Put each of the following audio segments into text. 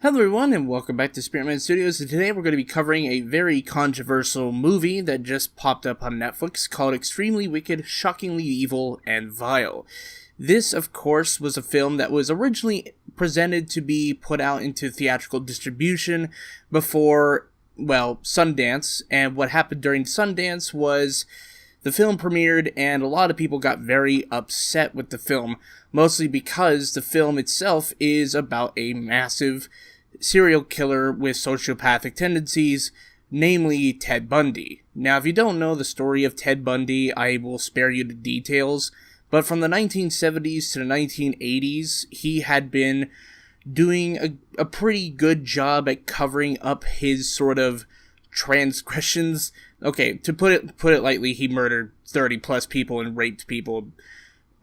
Hello everyone and welcome back to Spearman Studios, and today we're going to be covering a very controversial movie that just popped up on Netflix called Extremely Wicked, Shockingly Evil, and Vile. This, of course, was a film that was originally presented to be put out into theatrical distribution before, Sundance, and what happened during Sundance was the film premiered and a lot of people got very upset with the film, mostly because the film itself is about a massive serial killer with sociopathic tendencies, namely Ted Bundy. Now, if you don't know the story of Ted Bundy, I will spare you the details, but from the 1970s to the 1980s, he had been doing a pretty good job at covering up his sort of transgressions. Okay, to put it lightly, he murdered 30 plus people and raped people.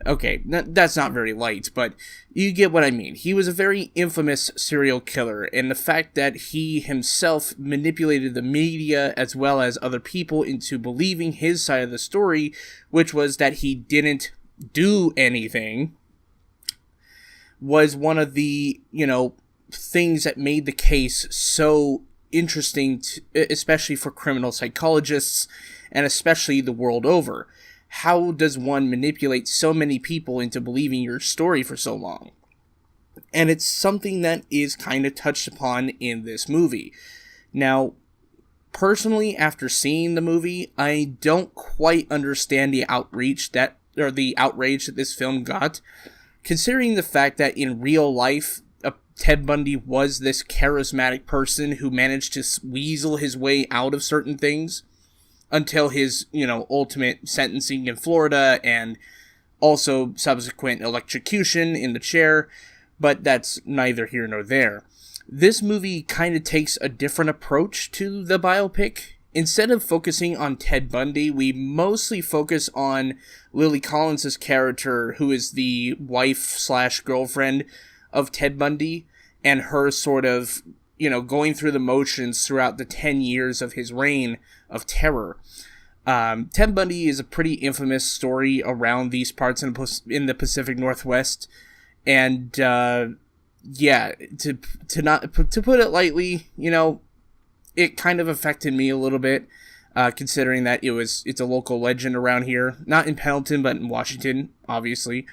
Okay, that's not very light, but you get what I mean. He was a very infamous serial killer, and the fact that he himself manipulated the media as well as other people into believing his side of the story, which was that he didn't do anything, was one of the, things that made the case so interesting, especially for criminal psychologists, and especially the world over. How does one manipulate so many people into believing your story for so long? And it's something that is kind of touched upon in this movie. Now, personally, after seeing the movie, I don't quite understand the outrage that this film got, considering the fact that in real life, Ted Bundy was this charismatic person who managed to weasel his way out of certain things until his, ultimate sentencing in Florida and also subsequent electrocution in the chair, but that's neither here nor there. This movie kind of takes a different approach to the biopic. Instead of focusing on Ted Bundy, we mostly focus on Lily Collins' character, who is the wife/girlfriend of Ted Bundy, and her sort of, going through the motions throughout the 10 years of his reign of terror. Ted Bundy is a pretty infamous story around these parts in the Pacific Northwest, and to put it lightly, it kind of affected me a little bit, considering that it's a local legend around here, not in Pendleton but in Washington, obviously.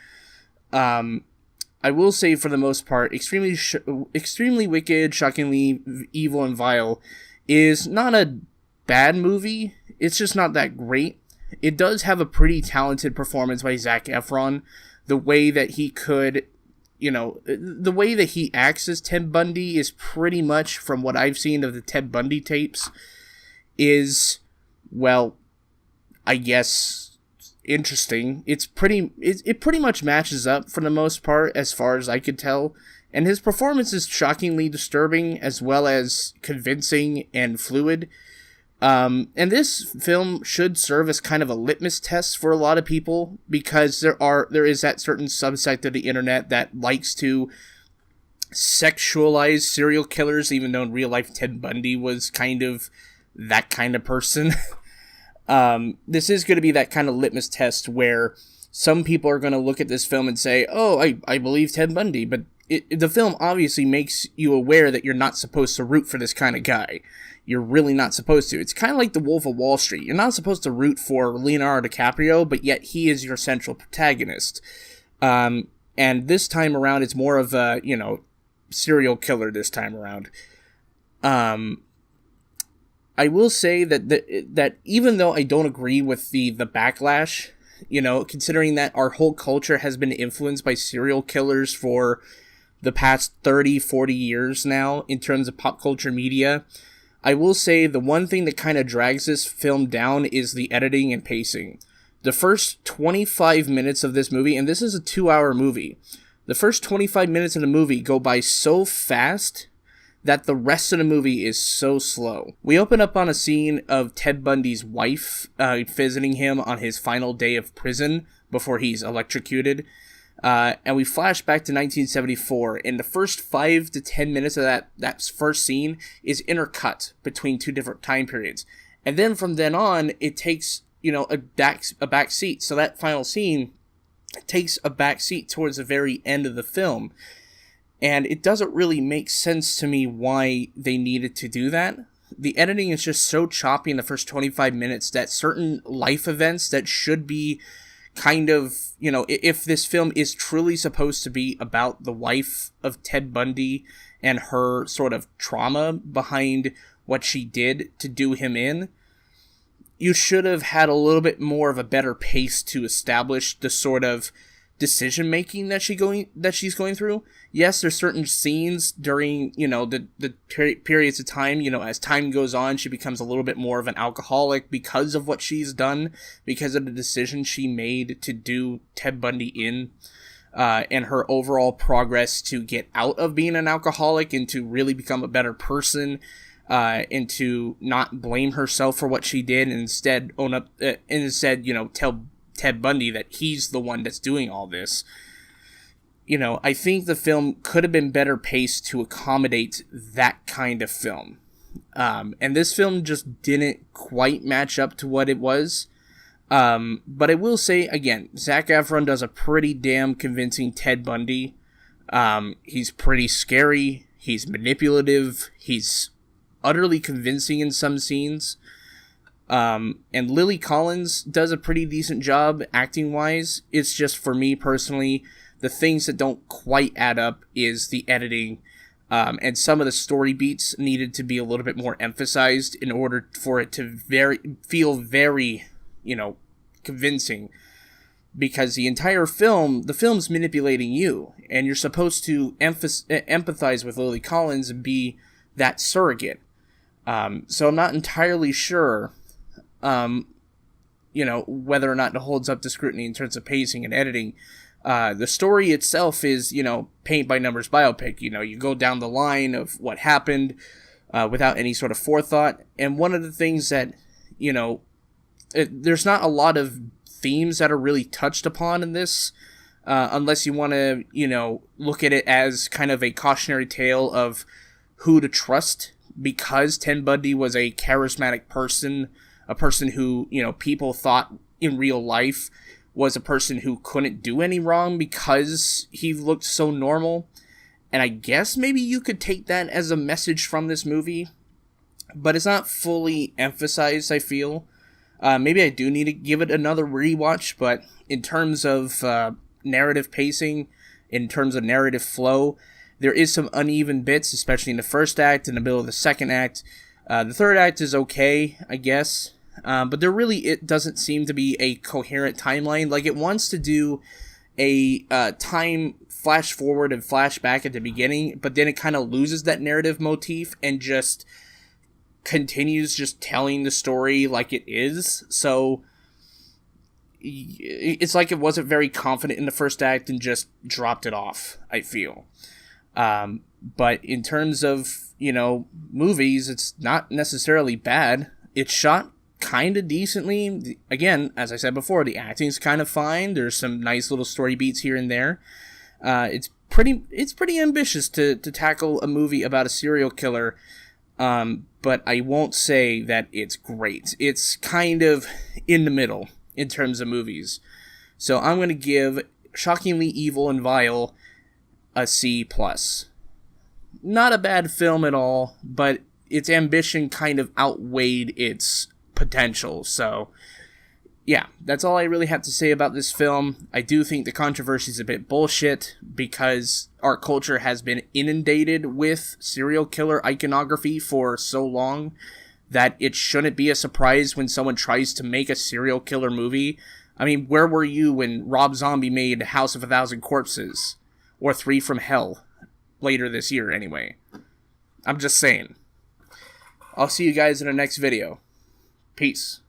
I will say, for the most part, Extremely Wicked, Shockingly Evil, and Vile is not a bad movie. It's just not that great. It does have a pretty talented performance by Zac Efron. The way that he could, the way that he acts as Ted Bundy is pretty much, from what I've seen of the Ted Bundy tapes, is, I guess, interesting. It pretty much matches up for the most part, as far as I could tell, and his performance is shockingly disturbing as well as convincing and fluid. And this film should serve as kind of a litmus test for a lot of people, because there is that certain subsect of the internet that likes to sexualize serial killers, even though in real life Ted Bundy was kind of that kind of person. This is going to be that kind of litmus test where some people are going to look at this film and say, oh, I believe Ted Bundy, but the film obviously makes you aware that you're not supposed to root for this kind of guy. You're really not supposed to. It's kind of like The Wolf of Wall Street. You're not supposed to root for Leonardo DiCaprio, but yet he is your central protagonist. And this time around, it's more of a, serial killer this time around. I will say that even though I don't agree with the backlash, considering that our whole culture has been influenced by serial killers for the past 30, 40 years now in terms of pop culture media, I will say the one thing that kind of drags this film down is the editing and pacing. The first 25 minutes of this movie, and this is a 2-hour movie, the first 25 minutes of the movie go by so fast that the rest of the movie is so slow. We open up on a scene of Ted Bundy's wife visiting him on his final day of prison before he's electrocuted. And we flash back to 1974, and the first 5 to 10 minutes of that first scene is intercut between two different time periods. And then from then on, it takes, a back seat. So that final scene takes a back seat towards the very end of the film. And it doesn't really make sense to me why they needed to do that. The editing is just so choppy in the first 25 minutes that certain life events that should be kind of, if this film is truly supposed to be about the wife of Ted Bundy and her sort of trauma behind what she did to do him in, you should have had a little bit more of a better pace to establish the sort of decision making that she's going through. Yes, there's certain scenes during the periods of time, as time goes on, she becomes a little bit more of an alcoholic because of what she's done, because of the decision she made to do Ted Bundy in, and her overall progress to get out of being an alcoholic and to really become a better person, and to not blame herself for what she did and instead tell Ted Bundy that he's the one that's doing all this. I think the film could have been better paced to accommodate that kind of film. And this film just didn't quite match up to what it was. But I will say, again, Zac Efron does a pretty damn convincing Ted Bundy. He's pretty scary. He's manipulative. He's utterly convincing in some scenes. And Lily Collins does a pretty decent job acting-wise. It's just, for me personally, the things that don't quite add up is the editing, and some of the story beats needed to be a little bit more emphasized in order for it to feel very, convincing. Because the entire the film's manipulating you, and you're supposed to empathize with Lily Collins and be that surrogate. So I'm not entirely sure whether or not it holds up to scrutiny in terms of pacing and editing. The story itself is, paint by numbers biopic. You go down the line of what happened, without any sort of forethought. And one of the things that, there's not a lot of themes that are really touched upon in this, unless you want to, look at it as kind of a cautionary tale of who to trust, because Ted Bundy was a charismatic person, a person who, people thought in real life was a person who couldn't do any wrong because he looked so normal. And I guess maybe you could take that as a message from this movie, but it's not fully emphasized, I feel. Maybe I do need to give it another rewatch, but in terms of narrative pacing, in terms of narrative flow, there is some uneven bits, especially in the first act and the middle of the second act. The third act is okay, I guess. But it doesn't seem to be a coherent timeline. Like, it wants to do a time flash forward and flash back at the beginning, but then it kind of loses that narrative motif and just continues just telling the story like it is. So it's like it wasn't very confident in the first act and just dropped it off, I feel. But in terms of, movies, it's not necessarily bad. It's shot kind of decently. Again, as I said before, the acting's kind of fine. There's some nice little story beats here and there. It's pretty ambitious to tackle a movie about a serial killer, but I won't say that it's great. It's kind of in the middle in terms of movies. So I'm going to give Shockingly Evil and Vile a C+. Not a bad film at all, but its ambition kind of outweighed its potential. So yeah, that's all I really have to say about this film. I do think the controversy is a bit bullshit because our culture has been inundated with serial killer iconography for so long that it shouldn't be a surprise when someone tries to make a serial killer movie. I mean, where were you when Rob Zombie made House of a Thousand Corpses? Or 3 from Hell? Later this year, anyway. I'm just saying. I'll see you guys in the next video. Peace.